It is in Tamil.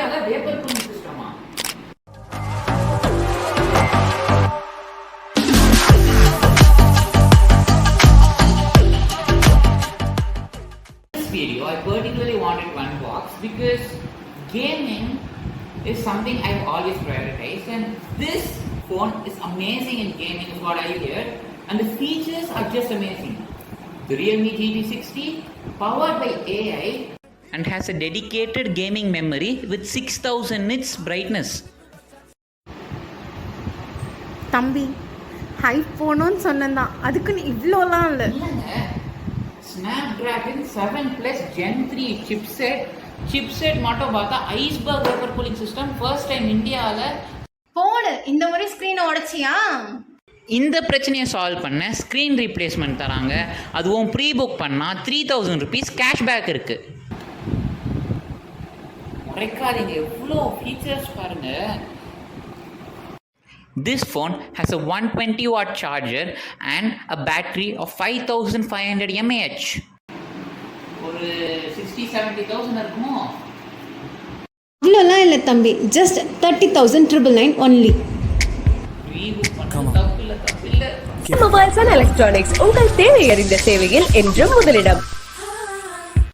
இந்தியால வேப்பர் கூலிங் சிஸ்டமா? This video I particularly wanted one box because gaming is something I've always prioritized, and this phone is amazing in gaming is what I hear, and the features are just amazing. The Realme GT60 powered by AI and has a dedicated gaming memory with 6000 nits brightness. தம்பி ஐஃபோனுன்னு சொன்னதான், அதுக்குன்னு இவ்வளோலாம் இல்லை. Snapdragon 7 Plus Gen 3 chipset மட்டும் பார்த்தா iceberg vapour cooling system first time இந்தியாவில். போடு, இந்த முறை ஸ்க்ரீனை உடைச்சியா? இந்த பிரச்சனையை சால்வ் பண்ண ஸ்க்ரீன் ரீப்ளேஸ்மெண்ட் தராங்க. அதுவும் ப்ரீ புக் பண்ணால் 3000 rupees கேஷ்பேக் இருக்குது. மறைக்காதீங்க, எவ்வளோ ஃபீச்சர்ஸ் பாருங்கள். This phone has a 120 watt charger and a battery of 5500 mAh. ஒரு 60-70,000 இருக்குமோ? இவ்வளோலாம் இல்லை தம்பி, just 30,999 only. தப்பில்லை. மொபைல்ஸ் அண்ட் எலக்ட்ரானிக்ஸ் உங்கள் தேவை அறிந்த சேவையில் என்றும் முதலிடம்.